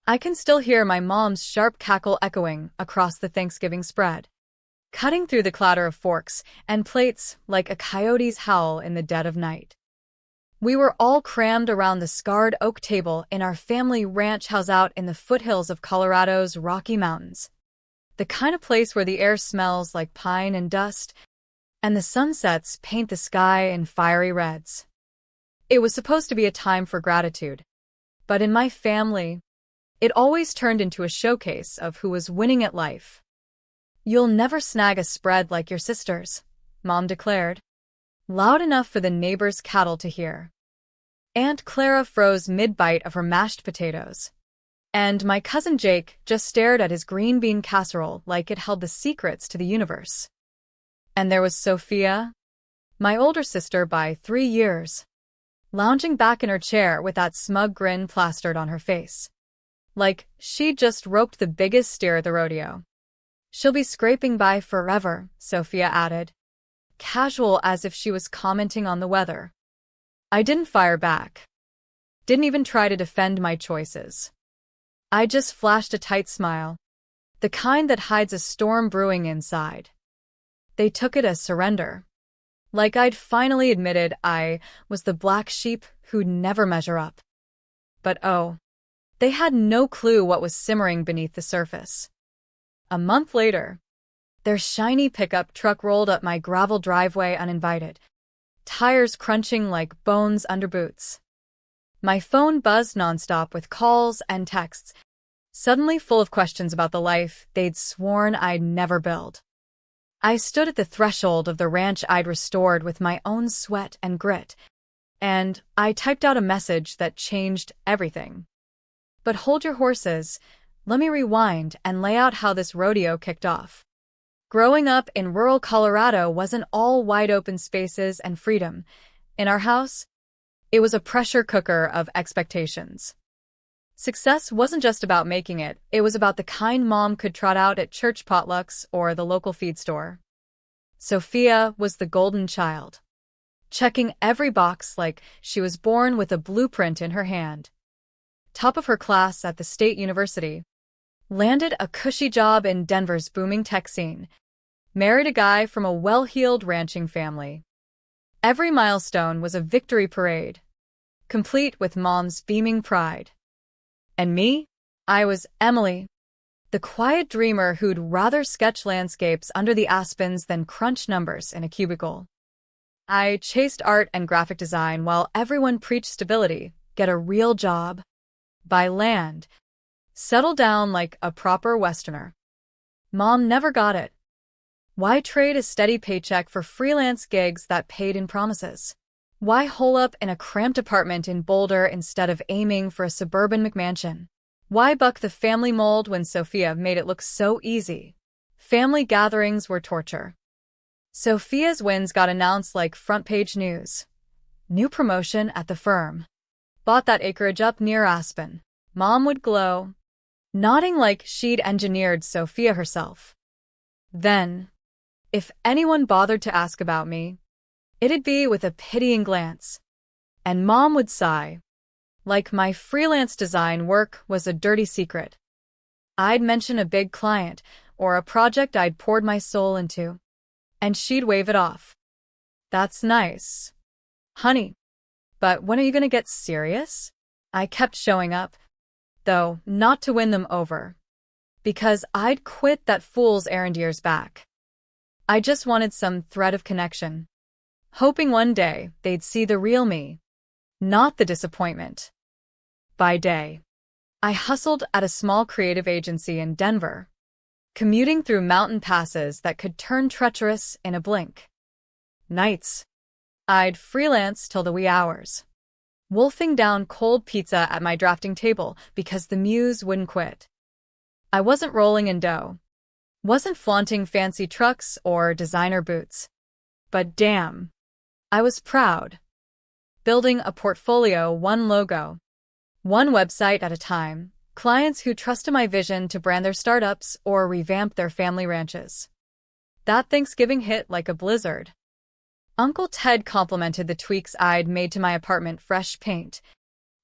I can still hear my mom's sharp cackle echoing across the Thanksgiving spread, cutting through the clatter of forks and plates like a coyote's howl in the dead of night. We were all crammed around the scarred oak table in our family ranch house out in the foothills of Colorado's Rocky Mountains. The kind of place where the air smells like pine and dust, and the sunsets paint the sky in fiery reds. It was supposed to be a time for gratitude, but in my family, it always turned into a showcase of who was winning at life. "You'll never snag a spread like your sisters," Mom declared, loud enough for the neighbors' cattle to hear. Aunt Clara froze mid-bite of her mashed potatoes, and my cousin Jake just stared at his green bean casserole like it held the secrets to the universe. And there was Sophia, my older sister by 3 years, lounging back in her chair with that smug grin plastered on her face, like she'd just roped the biggest steer at the rodeo. "She'll be scraping by forever," Sophia added, casual as if she was commenting on the weather. I didn't fire back. Didn't even try to defend my choices. I just flashed a tight smile, the kind that hides a storm brewing inside. They took it as surrender, like I'd finally admitted I was the black sheep who'd never measure up. But oh, they had no clue what was simmering beneath the surface. A month later, their shiny pickup truck rolled up my gravel driveway uninvited, tires crunching like bones under boots. My phone buzzed nonstop with calls and texts, suddenly full of questions about the life they'd sworn I'd never build. I stood at the threshold of the ranch I'd restored with my own sweat and grit, and I typed out a message that changed everything. But hold your horses, let me rewind and lay out how this rodeo kicked off. Growing up in rural Colorado wasn't all wide-open spaces and freedom. In our house, it was a pressure cooker of expectations. Success wasn't just about making it, it was about the kind Mom could trot out at church potlucks or the local feed store. Sophia was the golden child, checking every box like she was born with a blueprint in her hand. Top of her class at the state university, landed a cushy job in Denver's booming tech scene, married a guy from a well-heeled ranching family. Every milestone was a victory parade, complete with Mom's beaming pride. And me? I was Emily, the quiet dreamer who'd rather sketch landscapes under the aspens than crunch numbers in a cubicle. I chased art and graphic design while everyone preached stability, get a real job, buy land, settle down like a proper Westerner. Mom never got it. Why trade a steady paycheck for freelance gigs that paid in promises? Why hole up in a cramped apartment in Boulder instead of aiming for a suburban McMansion? Why buck the family mold when Sophia made it look so easy? Family gatherings were torture. Sophia's wins got announced like front-page news. New promotion at the firm. Bought that acreage up near Aspen. Mom would glow, nodding like she'd engineered Sophia herself. Then, if anyone bothered to ask about me, it'd be with a pitying glance, and Mom would sigh, like my freelance design work was a dirty secret. I'd mention a big client or a project I'd poured my soul into, and she'd wave it off. "That's nice, honey, but when are you gonna get serious?" I kept showing up, though not to win them over, because I'd quit that fool's errand years back. I just wanted some thread of connection, hoping one day they'd see the real me, not the disappointment. By day, I hustled at a small creative agency in Denver, commuting through mountain passes that could turn treacherous in a blink. Nights, I'd freelance till the wee hours, wolfing down cold pizza at my drafting table because the muse wouldn't quit. I wasn't rolling in dough, wasn't flaunting fancy trucks or designer boots, but damn, I was proud. Building a portfolio, one logo, one website at a time, clients who trusted my vision to brand their startups or revamp their family ranches. That Thanksgiving hit like a blizzard. Uncle Ted complimented the tweaks I'd made to my apartment: fresh paint,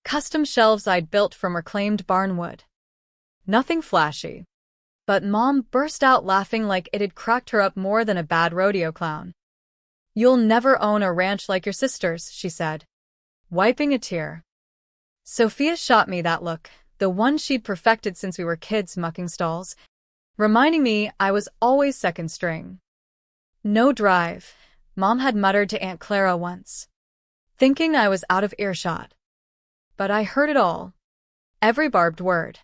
custom shelves I'd built from reclaimed barn wood, Nothing flashy. But Mom burst out laughing like it had cracked her up more than a bad rodeo clown. "You'll never own a ranch like your sister's," she said, wiping a tear. Sophia shot me that look, the one she'd perfected since we were kids mucking stalls, reminding me I was always second string. "No drive," Mom had muttered to Aunt Clara once, thinking I was out of earshot. But I heard it all. Every barbed word.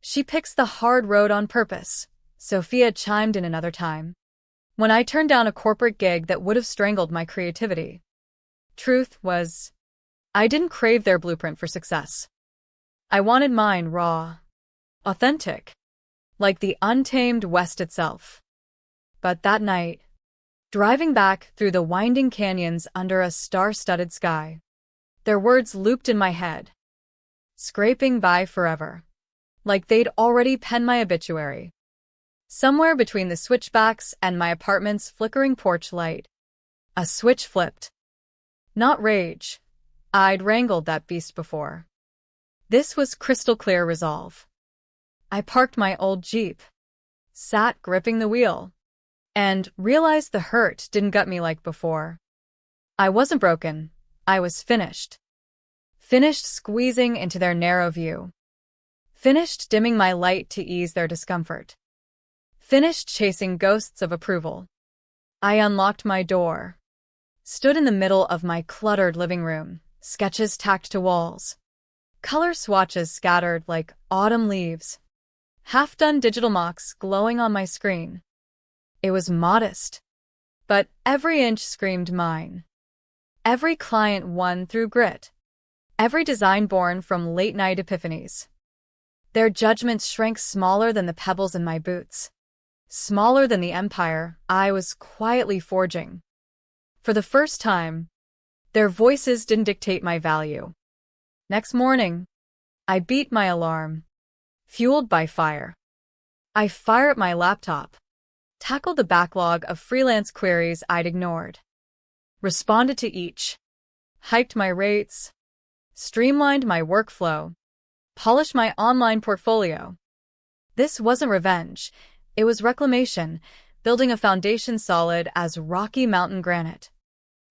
"She picks the hard road on purpose," Sophia chimed in another time, when I turned down a corporate gig that would have strangled my creativity. Truth was, I didn't crave their blueprint for success. I wanted mine raw, authentic, like the untamed West itself. But that night, driving back through the winding canyons under a star-studded sky, their words looped in my head, scraping by forever, like they'd already penned my obituary. Somewhere between the switchbacks and my apartment's flickering porch light, a switch flipped. Not rage. I'd wrangled that beast before. This was crystal clear resolve. I parked my old Jeep, sat gripping the wheel, and realized the hurt didn't gut me like before. I wasn't broken. I was finished. Finished squeezing into their narrow view. Finished dimming my light to ease their discomfort. Finished chasing ghosts of approval. I unlocked my door, stood in the middle of my cluttered living room, sketches tacked to walls, color swatches scattered like autumn leaves, half-done digital mocks glowing on my screen. It was modest, but every inch screamed mine. Every client won through grit. Every design born from late-night epiphanies. Their judgments shrank smaller than the pebbles in my boots, smaller than the empire I was quietly forging. For the first time, their voices didn't dictate my value. Next morning, I beat my alarm, fueled by fire. I fired up my laptop, tackled the backlog of freelance queries I'd ignored, responded to each, hiked my rates, streamlined my workflow, polished my online portfolio. This wasn't revenge, it was reclamation, building a foundation solid as Rocky Mountain granite,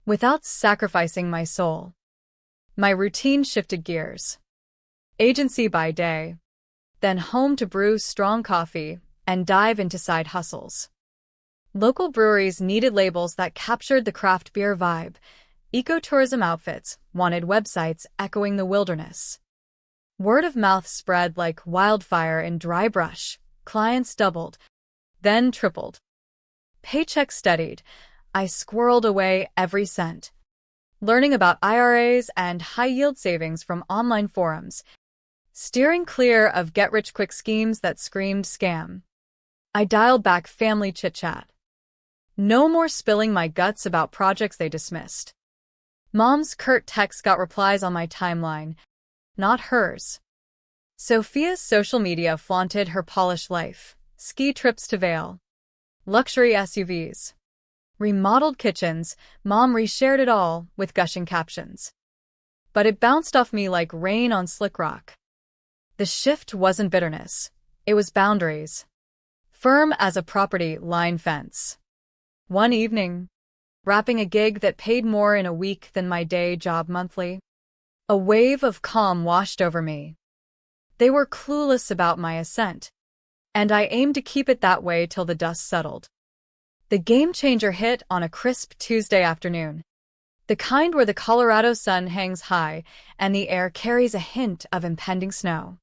without sacrificing my soul. My routine shifted gears. Agency by day, then home to brew strong coffee and dive into side hustles. Local breweries needed labels that captured the craft beer vibe. Ecotourism outfits wanted websites echoing the wilderness. Word of mouth spread like wildfire in dry brush. Clients doubled, then tripled. Paychecks steadied. I squirreled away every cent, learning about IRAs and high-yield savings from online forums, steering clear of get-rich-quick schemes that screamed scam. I dialed back family chit-chat. No more spilling my guts about projects they dismissed. Mom's curt texts got replies on my timeline, not hers. Sophia's social media flaunted her polished life, ski trips to Vail, luxury SUVs, remodeled kitchens. Mom reshared it all with gushing captions. But it bounced off me like rain on slick rock. The shift wasn't bitterness. It was boundaries. Firm as a property line fence. One evening, wrapping a gig that paid more in a week than my day job monthly, a wave of calm washed over me. They were clueless about my ascent, and I aimed to keep it that way till the dust settled. The game changer hit on a crisp Tuesday afternoon, the kind where the Colorado sun hangs high and the air carries a hint of impending snow.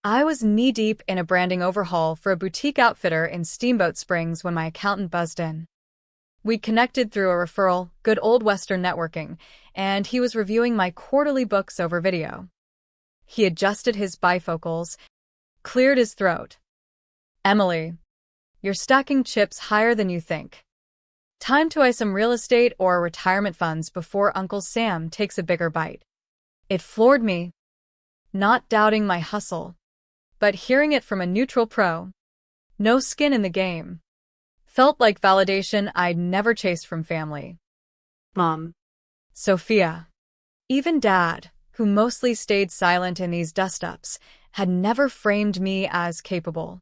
I was knee-deep in a branding overhaul for a boutique outfitter in Steamboat Springs when my accountant buzzed in. We'd connected through a referral, good old Western networking, and he was reviewing my quarterly books over video. He adjusted his bifocals, cleared his throat. "Emily, you're stacking chips higher than you think. Time to buy some real estate or retirement funds before Uncle Sam takes a bigger bite." It floored me, not doubting my hustle, but hearing it from a neutral pro, no skin in the game, felt like validation I'd never chased from family. Mom, Sophia, even Dad, who mostly stayed silent in these dust-ups, had never framed me as capable.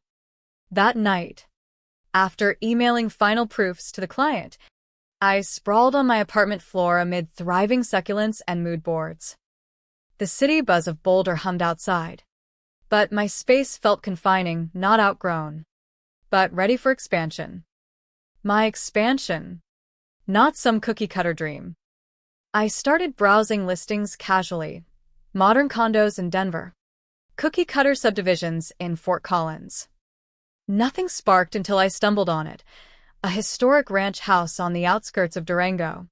That night, after emailing final proofs to the client, I sprawled on my apartment floor amid thriving succulents and mood boards. The city buzz of Boulder hummed outside, but my space felt confining, not outgrown, but ready for expansion. My expansion, not some cookie-cutter dream. I started browsing listings casually. Modern condos in Denver. Cookie-cutter subdivisions in Fort Collins. Nothing sparked until I stumbled on it. A historic ranch house on the outskirts of Durango,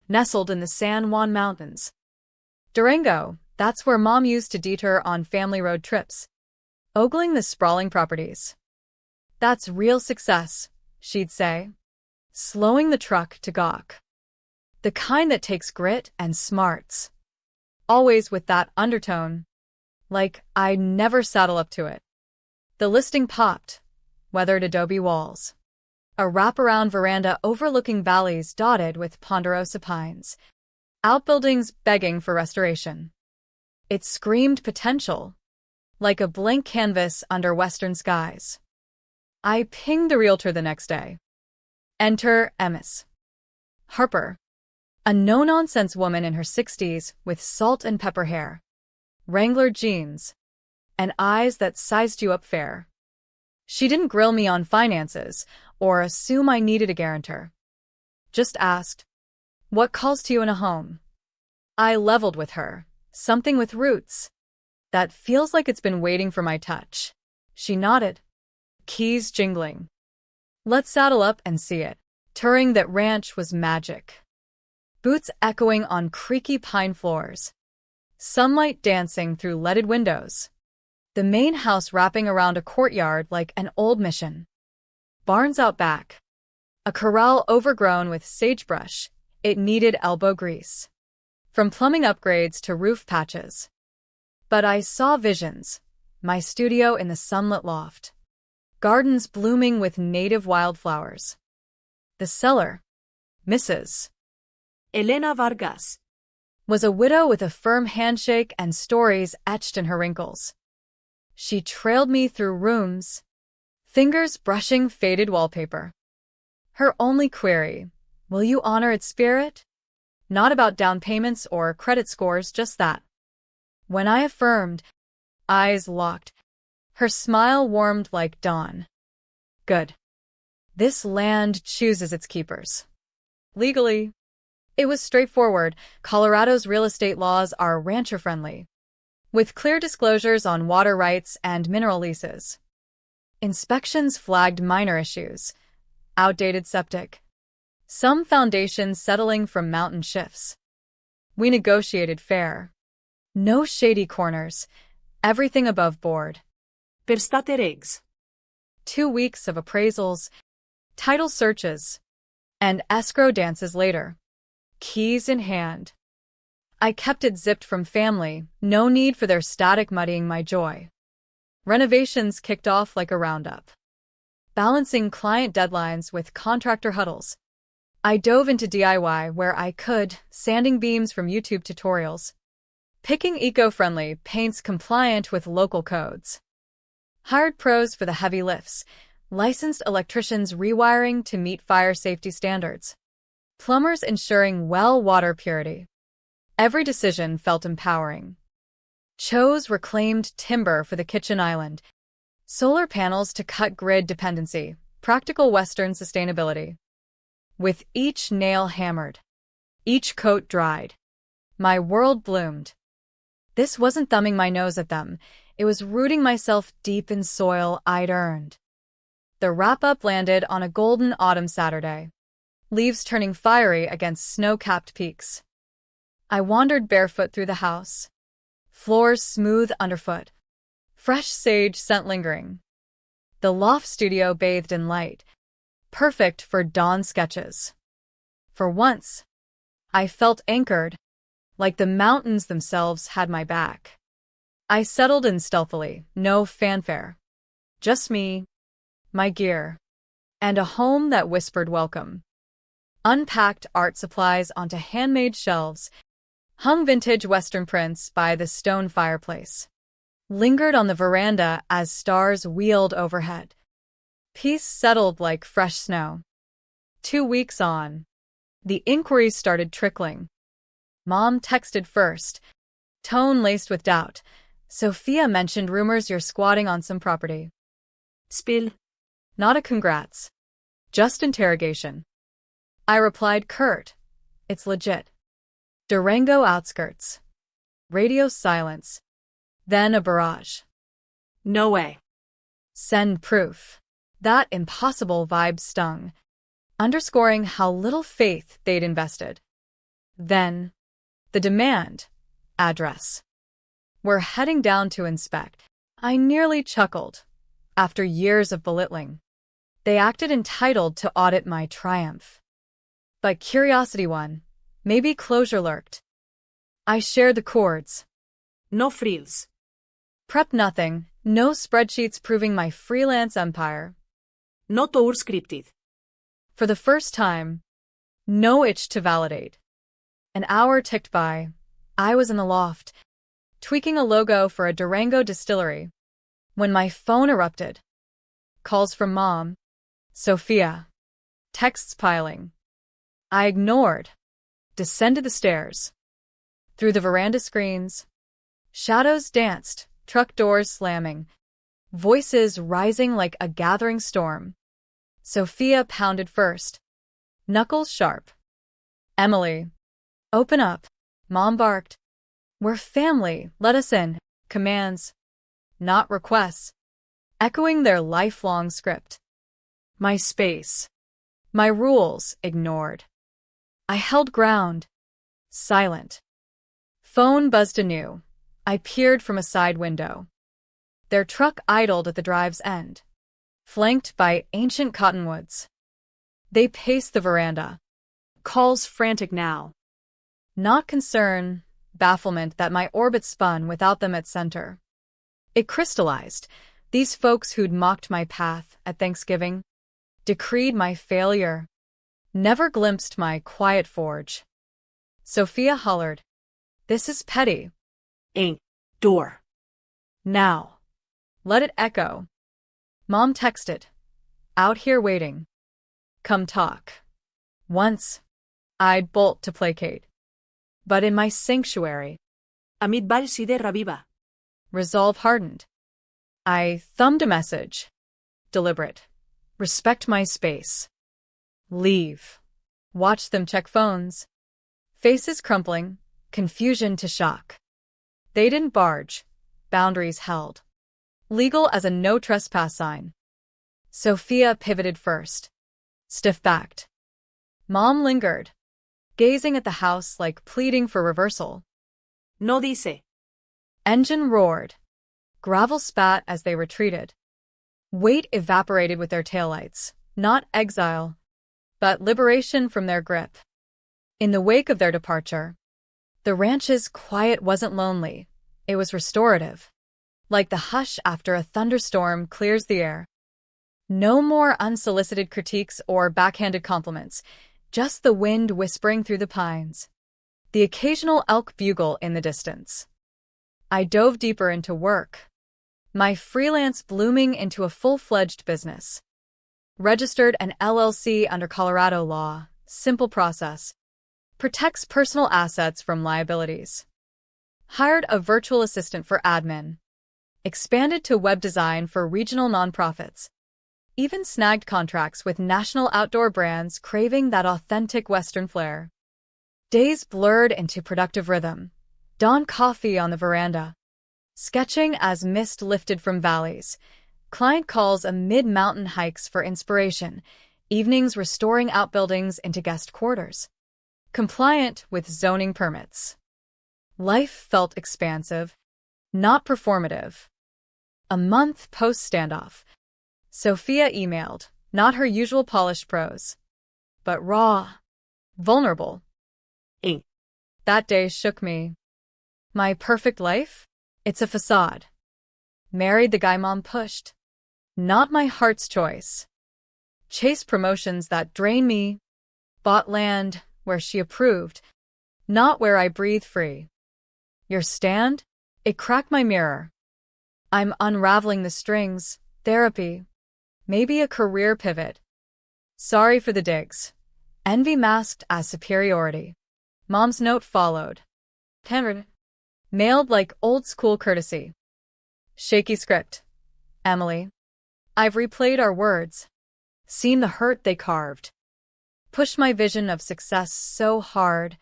nestled in the San Juan Mountains. Durango, that's where Mom used to detour on family road trips, ogling the sprawling properties. That's real success, she'd say, slowing the truck to gawk. The kind that takes grit and smarts. Always with that undertone. Like I'd never saddle up to it. The listing popped. Weathered adobe walls. A wraparound veranda overlooking valleys dotted with ponderosa pines. Outbuildings begging for restoration. It screamed potential. Like a blank canvas under western skies. I pinged the realtor the next day. Enter Ms. Harper. A no-nonsense woman in her 60s with salt and pepper hair, Wrangler jeans, and eyes that sized you up fair. She didn't grill me on finances or assume I needed a guarantor. Just asked, "What calls to you in a home?" I leveled with her, something with roots. That feels like it's been waiting for my touch. She nodded, keys jingling. Let's saddle up and see it. Touring that ranch was magic. Boots echoing on creaky pine floors. Sunlight dancing through leaded windows. The main house wrapping around a courtyard like an old mission. Barns out back. A corral overgrown with sagebrush. It needed elbow grease. From plumbing upgrades to roof patches. But I saw visions. My studio in the sunlit loft. Gardens blooming with native wildflowers. The seller, Mrs. Elena Vargas, was a widow with a firm handshake and stories etched in her wrinkles. She trailed me through rooms, fingers brushing faded wallpaper. Her only query, will you honor its spirit? Not about down payments or credit scores, just that. When I affirmed, eyes locked, her smile warmed like dawn. Good. This land chooses its keepers. Legally. It was straightforward. Colorado's real estate laws are rancher-friendly, with clear disclosures on water rights and mineral leases. Inspections flagged minor issues. Outdated septic. Some foundations settling from mountain shifts. We negotiated fair. No shady corners. Everything above board. Per state regs. 2 weeks of appraisals, title searches, and escrow dances later. Keys in hand. I kept it zipped from family, no need for their static muddying my joy. Renovations kicked off like a roundup. Balancing client deadlines with contractor huddles. I dove into DIY where I could, sanding beams from YouTube tutorials. Picking eco-friendly paints compliant with local codes. Hired pros for the heavy lifts, licensed electricians rewiring to meet fire safety standards. Plumbers ensuring well water purity. Every decision felt empowering. Chose reclaimed timber for the kitchen island. Solar panels to cut grid dependency. Practical Western sustainability. With each nail hammered. Each coat dried. My world bloomed. This wasn't thumbing my nose at them. It was rooting myself deep in soil I'd earned. The wrap-up landed on a golden autumn Saturday. Leaves turning fiery against snow-capped peaks. I wandered barefoot through the house. Floors smooth underfoot. Fresh sage scent lingering. The loft studio bathed in light. Perfect for dawn sketches. For once, I felt anchored, like the mountains themselves had my back. I settled in stealthily, no fanfare. Just me, my gear, and a home that whispered welcome. Unpacked art supplies onto handmade shelves, hung vintage Western prints by the stone fireplace. lingered on the veranda as stars wheeled overhead. Peace settled like fresh snow. 2 weeks on, the inquiries started trickling. Mom texted first, tone laced with doubt. Sophia mentioned rumors you're squatting on some property. Spill. Not a congrats. Just interrogation. I replied curt. It's legit. Durango outskirts. Radio silence. Then a barrage. No way. Send proof. That impossible vibe stung, underscoring how little faith they'd invested. Then, the demand. Address. We're heading down to inspect. I nearly chuckled. After years of belittling, they acted entitled to audit my triumph. But curiosity won. Maybe closure lurked. I shared the chords. No frills. Prep nothing, no spreadsheets proving my freelance empire. No tour scripted. For the first time, no itch to validate. An hour ticked by. I was in the loft, tweaking a logo for a Durango distillery, when my phone erupted. Calls from Mom. Sophia. Texts piling. I ignored. Descended the stairs. Through the veranda screens, shadows danced, truck doors slamming, voices rising like a gathering storm. Sophia pounded first, knuckles sharp. Emily. Open up. Mom barked. We're family, let us in. Commands, not requests, echoing their lifelong script. My space. My rules ignored. I held ground, silent. Phone buzzed anew. I peered from a side window. Their truck idled at the drive's end, flanked by ancient cottonwoods. They paced the veranda. Calls frantic now. Not concern, bafflement that my orbit spun without them at center. It crystallized. These folks who'd mocked my path at Thanksgiving, decreed my failure, never glimpsed my quiet forge. Sophia hollered, "This is petty." Ain't. Door. Now. Let it echo. Mom texted, "Out here waiting. Come talk." Once, I'd bolt to placate. But in my sanctuary, Amit bal si de raviva. resolve hardened. I thumbed a message. Deliberate. Respect my space. Leave. Watch them check phones. Faces crumpling, confusion to shock. They didn't barge. Boundaries held. Legal as a no trespass sign. Sophia pivoted first. Stiff-backed. Mom lingered, gazing at the house like pleading for reversal. No dice. Engine roared. Gravel spat as they retreated. Weight evaporated with their taillights. Not exile, but liberation from their grip. In the wake of their departure, the ranch's quiet wasn't lonely. It was restorative. Like the hush after a thunderstorm clears the air. No more unsolicited critiques or backhanded compliments. Just the wind whispering through the pines. The occasional elk bugle in the distance. I dove deeper into work. My freelance blooming into a full-fledged business. Registered an LLC under Colorado law. Simple process. Protects personal assets from liabilities. Hired a virtual assistant for admin. Expanded to web design for regional nonprofits. Even snagged contracts with national outdoor brands craving that authentic Western flair. Days blurred into productive rhythm. Dawn coffee on the veranda. Sketching as mist lifted from valleys. Client calls amid mountain hikes for inspiration. Evenings restoring outbuildings into guest quarters. Compliant with zoning permits. Life felt expansive, not performative. A month post-standoff. Sophia emailed, not her usual polished prose, but raw, vulnerable. Ain't. That day shook me. My perfect life? It's a facade. Married the guy Mom pushed. Not my heart's choice. Chased promotions that drain me. Bought land where she approved, not where I breathe free. Your stand? It cracked my mirror. I'm unraveling the strings. Therapy. Maybe a career pivot. Sorry for the digs. Envy masked as superiority. Mom's note followed. Tendered. Mailed like old-school courtesy. Shaky script. Emily. I've replayed our words. Seen the hurt they carved. Pushed my vision of success so hard,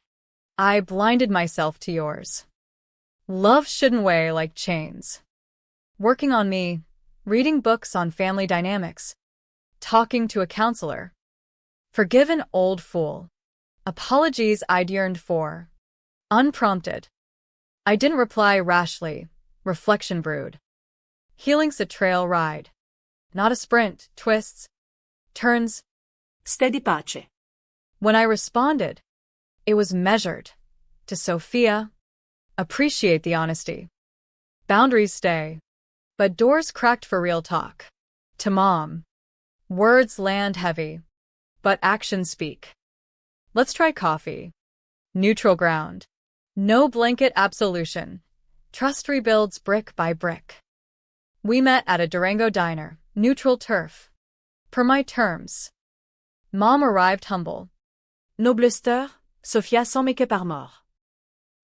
I blinded myself to yours. Love shouldn't weigh like chains. Working on me, reading books on family dynamics, talking to a counselor. Forgive an old fool. Apologies I'd yearned for. Unprompted. I didn't reply rashly. Reflection brewed. Healing's a trail ride. Not a sprint, twists, turns. Steady pace. When I responded, it was measured. To Sophia, appreciate the honesty. Boundaries stay, but doors cracked for real talk. To Mom, words land heavy, but actions speak. Let's try coffee. Neutral ground. No blanket absolution. Trust rebuilds brick by brick. We met at a Durango diner, neutral turf. Per my terms. Mom arrived humble. Noblesse heure, Sophia sans make par mort.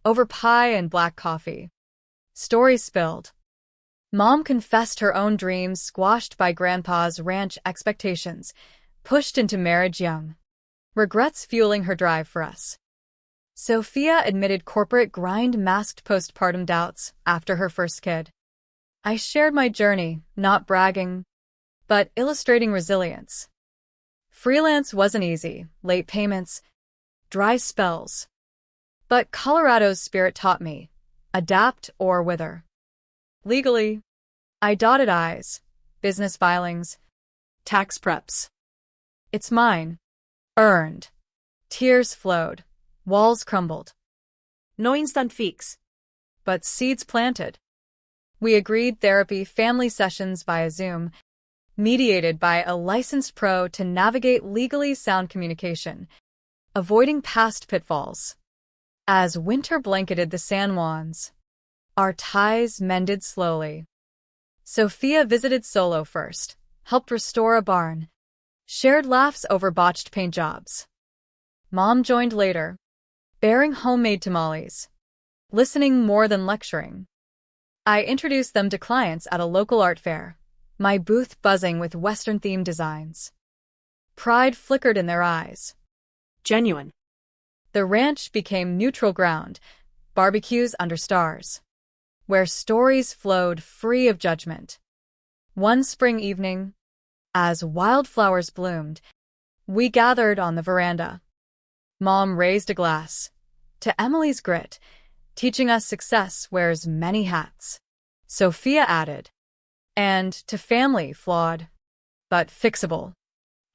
Over pie and black coffee. Stories spilled. Mom confessed her own dreams squashed by Grandpa's ranch expectations, pushed into marriage young. Regrets fueling her drive for us. Sophia admitted corporate grind masked postpartum doubts after her first kid. I shared my journey, not bragging, but illustrating resilience. Freelance wasn't easy, late payments, dry spells. But Colorado's spirit taught me, adapt or wither. Legally, I dotted I's, business filings, tax preps. It's mine. Earned. Tears flowed. Walls crumbled. No instant fix. But seeds planted. We agreed therapy family sessions via Zoom, mediated by a licensed pro to navigate legally sound communication, avoiding past pitfalls. As winter blanketed the San Juans, our ties mended slowly. Sophia visited solo first, helped restore a barn, shared laughs over botched paint jobs. Mom joined later, bearing homemade tamales, listening more than lecturing. I introduced them to clients at a local art fair, my booth buzzing with Western-themed designs. Pride flickered in their eyes. Genuine. The ranch became neutral ground, barbecues under stars, where stories flowed free of judgment. One spring evening, as wildflowers bloomed, we gathered on the veranda. Mom raised a glass to Emily's grit, teaching us success wears many hats. Sophia added, and to family flawed, but fixable.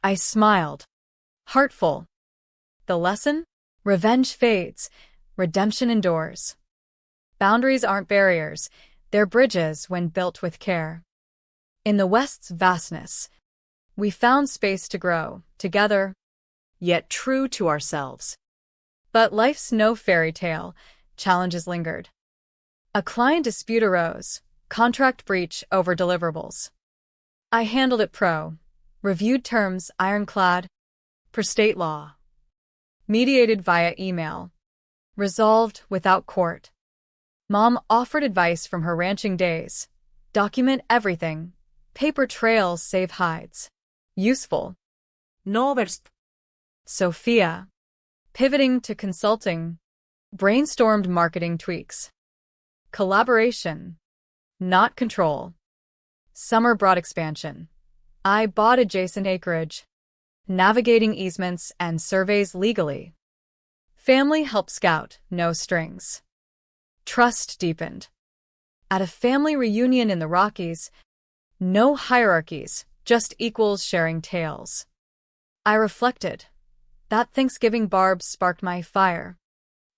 I smiled, heartful. The lesson? Revenge fades, redemption endures. Boundaries aren't barriers, they're bridges when built with care. In the West's vastness, we found space to grow, together, Yet true to ourselves. But life's no fairy tale, challenges lingered. A client dispute arose, contract breach over deliverables. I handled it reviewed terms ironclad, per state law. Mediated via email. Resolved without court. Mom offered advice from her ranching days. Document everything. Paper trails save hides. Useful. No overst. Sophia, pivoting to consulting, brainstormed marketing tweaks. Collaboration, not control. Summer brought expansion. I bought adjacent acreage, navigating easements and surveys legally. Family helped scout, no strings. Trust deepened. At a family reunion in the Rockies, no hierarchies, just equals sharing tales. I reflected. That Thanksgiving barbs sparked my fire,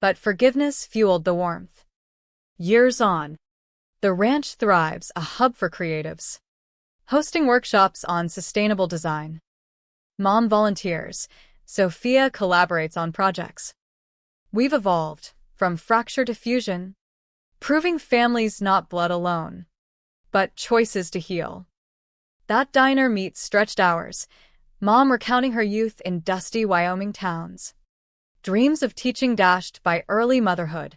but forgiveness fueled the warmth. Years on, the ranch thrives, a hub for creatives, hosting workshops on sustainable design. Mom volunteers, Sophia collaborates on projects. We've evolved, from fracture to fusion, proving families not blood alone. but choices to heal. That diner meets stretched hours, Mom recounting her youth in dusty Wyoming towns. Dreams of teaching dashed by early motherhood.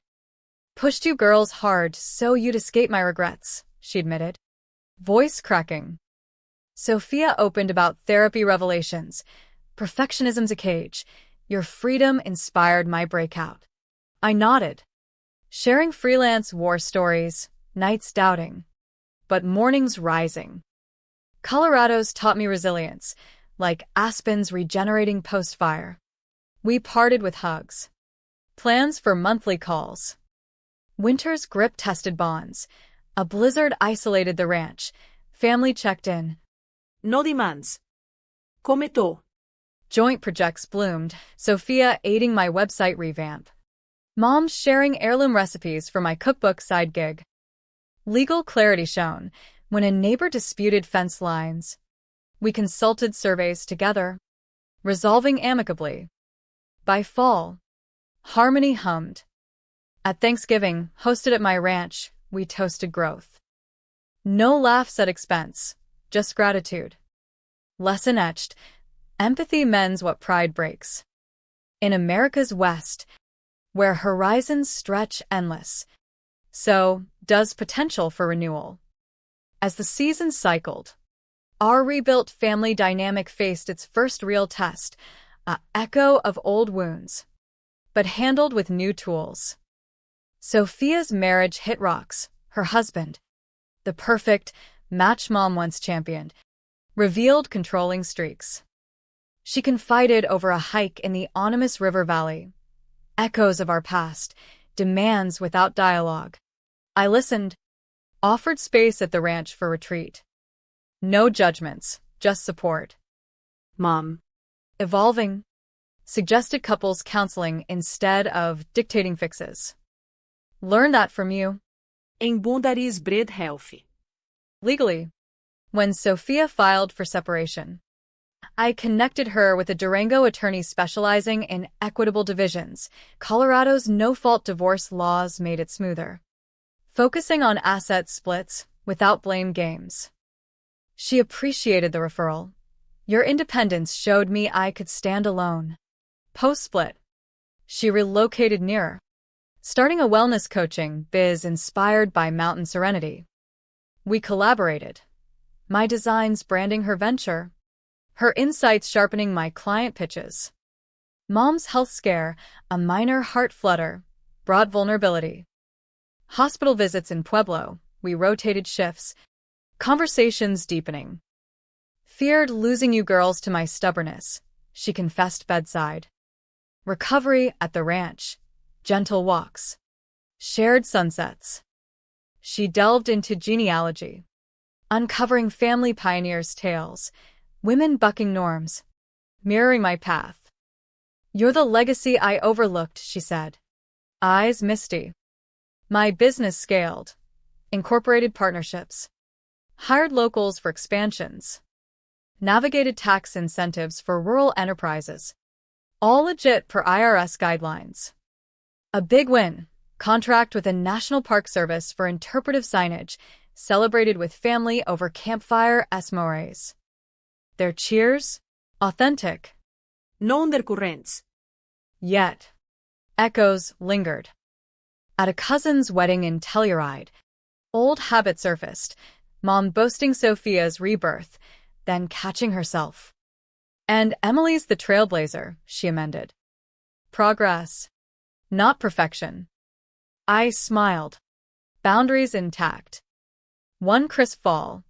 Pushed you girls hard so you'd escape my regrets, she admitted. Voice cracking. Sophia opened about therapy revelations. Perfectionism's a cage. Your freedom inspired my breakout. I nodded. Sharing freelance war stories, nights doubting, but mornings rising. Colorado's taught me resilience, like aspens regenerating post-fire. We parted with hugs. Plans for monthly calls. Winter's grip tested bonds. A blizzard isolated the ranch. Family checked in. No demands. Come tô? Joint projects bloomed, Sophia aiding my website revamp. Mom sharing heirloom recipes for my cookbook side gig. Legal clarity shown when a neighbor disputed fence lines. We consulted surveys together, resolving amicably. By fall, harmony hummed. At Thanksgiving, hosted at my ranch, we toasted growth. No laughs at expense, just gratitude. Lesson etched. Empathy mends what pride breaks. In America's West, where horizons stretch endless, so does potential for renewal. As the seasons cycled, our rebuilt family dynamic faced its first real test, an echo of old wounds, but handled with new tools. Sophia's marriage hit rocks. Her husband, the perfect match Mom once championed, revealed controlling streaks. She confided over a hike in the ominous river valley. Echoes of our past, demands without dialogue. I listened, offered space at the ranch for retreat. No judgments, just support. Mom. Evolving. Suggested couples counseling instead of dictating fixes. Learn that from you. Em boundaries breed healthy. Legally. When Sophia filed for separation, I connected her with a Durango attorney specializing in equitable divisions. Colorado's no-fault divorce laws made it smoother, focusing on asset splits without blame games. She appreciated the referral. Your independence showed me I could stand alone. Post-split, she relocated nearer, starting a wellness coaching biz inspired by mountain serenity. We collaborated. My designs branding her venture, her insights sharpening my client pitches. Mom's health scare, a minor heart flutter, brought vulnerability. Hospital visits in Pueblo, we rotated shifts, conversations deepening. Feared losing you girls to my stubbornness, she confessed bedside. Recovery at the ranch, gentle walks, shared sunsets. She delved into genealogy, uncovering family pioneers' tales, women bucking norms, mirroring my path. You're the legacy I overlooked, she said. Eyes misty. My business scaled, incorporated partnerships, hired locals for expansions, navigated tax incentives for rural enterprises, all legit per IRS guidelines. A big win, contract with a National Park Service for interpretive signage, celebrated with family over campfire esmores. Their cheers? Authentic. No undercurrents. Yet, echoes lingered. At a cousin's wedding in Telluride, old habit surfaced, Mom boasting Sophia's rebirth, then catching herself. And Emily's the trailblazer, she amended. Progress, not perfection. I smiled. Boundaries intact. One crisp fall,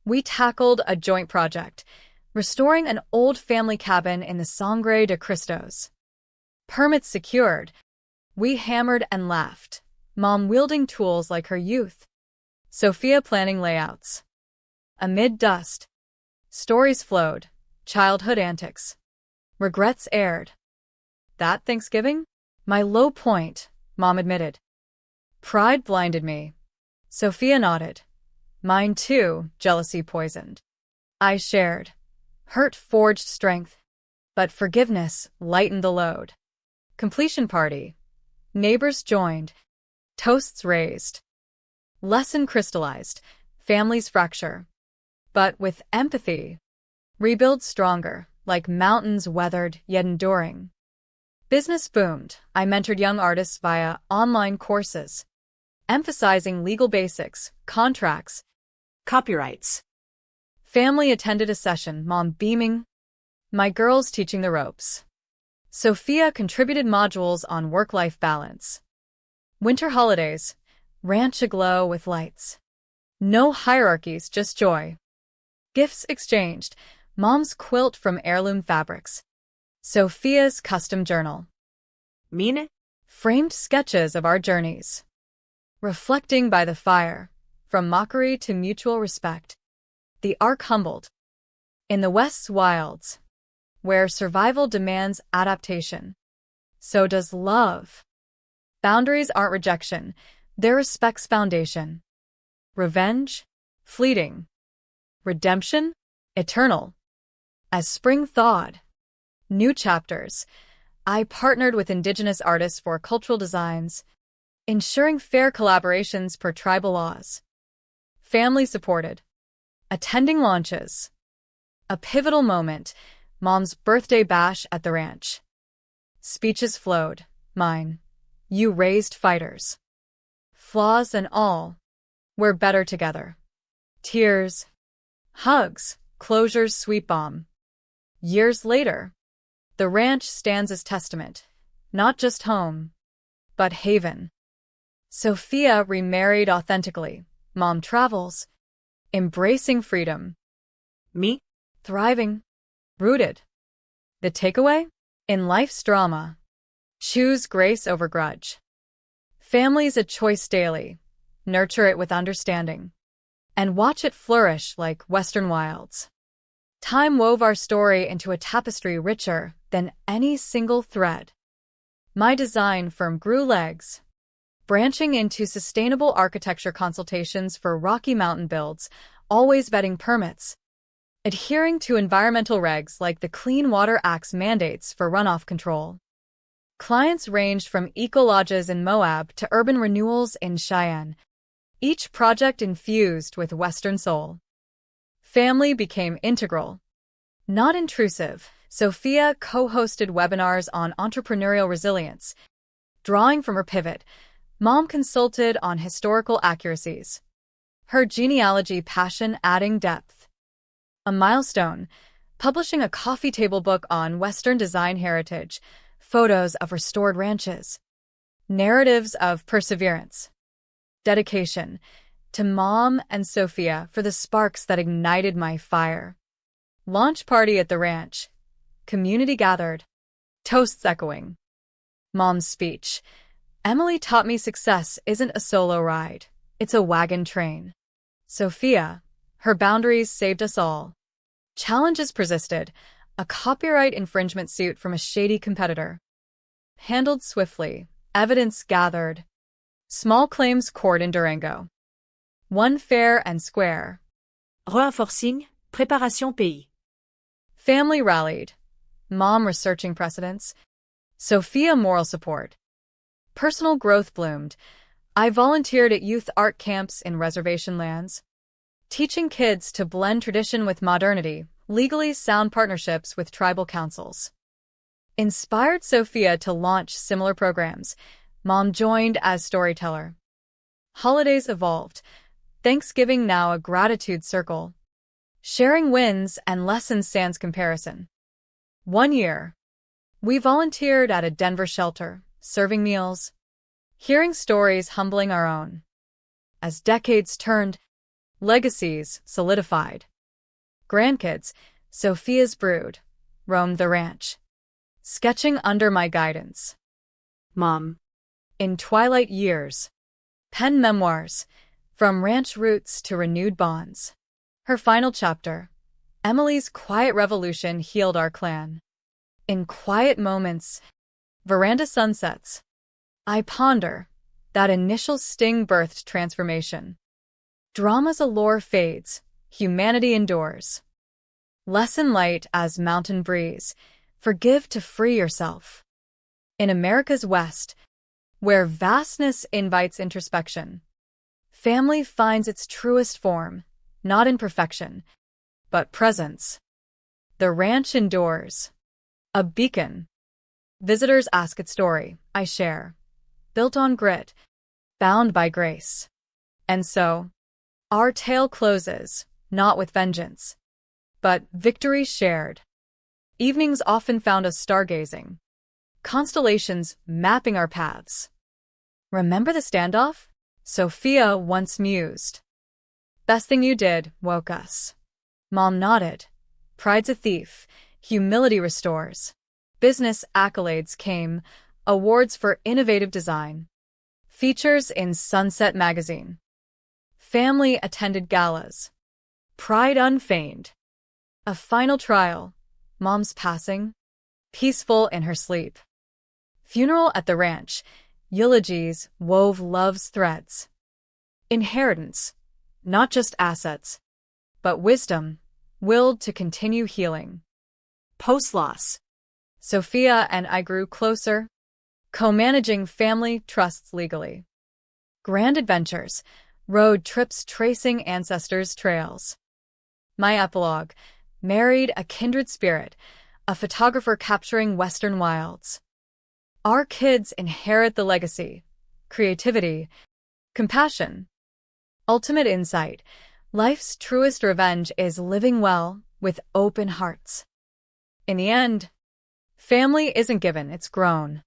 we tackled a joint project, restoring an old family cabin in the Sangre de Cristos. Permits secured. We hammered and laughed, Mom wielding tools like her youth, Sophia planning layouts. Amid dust, stories flowed, childhood antics. Regrets aired. That Thanksgiving? My low point, Mom admitted. Pride blinded me. Sophia nodded. Mine too, jealousy poisoned. I shared. Hurt forged strength, but forgiveness lightened the load. Completion party. Neighbors joined. Toasts raised. Lesson crystallized. Families fracture, but with empathy, rebuild stronger, like mountains weathered yet enduring. Business boomed. I mentored young artists via online courses, emphasizing legal basics, contracts. Copyrights. Family attended a session, mom beaming, my girls teaching the ropes. Sophia contributed modules on work-life balance. Winter holidays, ranch aglow with lights. No hierarchies, just joy. Gifts exchanged, mom's quilt from heirloom fabrics. Sophia's custom journal. Mine. Framed sketches of our journeys. Reflecting by the fire, from mockery to mutual respect. The arc humbled. In the West's wilds, where survival demands adaptation, so does love. Boundaries aren't rejection, they're respect's foundation. Revenge? Fleeting. Redemption? Eternal. As spring thawed, new chapters, I partnered with Indigenous artists for cultural designs, ensuring fair collaborations per tribal laws. Family supported. Attending launches. A pivotal moment, mom's birthday bash at the ranch. Speeches flowed. Mine. You raised fighters. Flaws and all, we're better together. Tears. Hugs. Closure's sweet bomb. Years later, the ranch stands as testament, not just home, but haven. Sophia remarried authentically. Mom travels, embracing freedom. Me? Thriving. Rooted. The takeaway? In life's drama, choose grace over grudge. Family's a choice daily. Nurture it with understanding. And watch it flourish like western wilds. Time wove our story into a tapestry richer than any single thread. My design firm grew legs, branching into sustainable architecture consultations for Rocky Mountain builds, always vetting permits, adhering to environmental regs like the Clean Water Act's mandates for runoff control. Clients ranged from eco-lodges in Moab to urban renewals in Cheyenne, each project infused with Western soul. Family became integral, not intrusive. Sophia co-hosted webinars on entrepreneurial resilience. Drawing from her pivot, mom consulted on historical accuracies, her genealogy passion adding depth. A milestone, publishing a coffee table book on Western design heritage, photos of restored ranches, narratives of perseverance. Dedication to Mom and Sophia for the sparks that ignited my fire. Launch party at the ranch. Community gathered. Toasts echoing. Mom's speech. Emily taught me success isn't a solo ride. It's a wagon train. Sophia, her boundaries saved us all. Challenges persisted. A copyright infringement suit from a shady competitor. Handled swiftly. Evidence gathered. Small claims court in Durango. One fair and square. Reinforcing. Préparation pays. Family rallied. Mom researching precedents. Sophia moral support. Personal growth bloomed. I volunteered at youth art camps in reservation lands, teaching kids to blend tradition with modernity, legally sound partnerships with tribal councils. Inspired Sophia to launch similar programs. Mom joined as storyteller. Holidays evolved. Thanksgiving now a gratitude circle. Sharing wins and lessons sans comparison. 1 year. We volunteered at a Denver shelter, serving meals, hearing stories humbling our own. As decades turned, legacies solidified. Grandkids, Sophia's brood, roamed the ranch, sketching under my guidance. Mom. In twilight years, pen memoirs, from ranch roots to renewed bonds. Her final chapter, Emily's quiet revolution healed our clan. In quiet moments, veranda sunsets, I ponder, that initial sting birthed transformation. Drama's allure fades, humanity endures. Lesson light as mountain breeze, forgive to free yourself. In America's West, where vastness invites introspection, family finds its truest form, not in perfection, but presence. The ranch endures. A beacon. Visitors ask its story, I share. Built on grit, bound by grace. And so, our tale closes, not with vengeance, but victory shared. Evenings often found us stargazing, constellations mapping our paths. Remember the standoff? Sophia once mused. Best thing you did woke us. Mom nodded. Pride's a thief, humility restores. Business accolades came, awards for innovative design. Features in Sunset magazine. Family attended galas. Pride unfeigned. A final trial. Mom's passing. Peaceful in her sleep. Funeral at the ranch. Eulogies wove love's threads. Inheritance. Not just assets, but wisdom, willed to continue healing. Post-loss. Sophia and I grew closer, co-managing family trusts legally. Grand adventures, road trips tracing ancestors' trails. My epilogue, married a kindred spirit, a photographer capturing Western wilds. Our kids inherit the legacy, creativity, compassion. Ultimate insight, life's truest revenge is living well with open hearts. In the end, family isn't given, it's grown.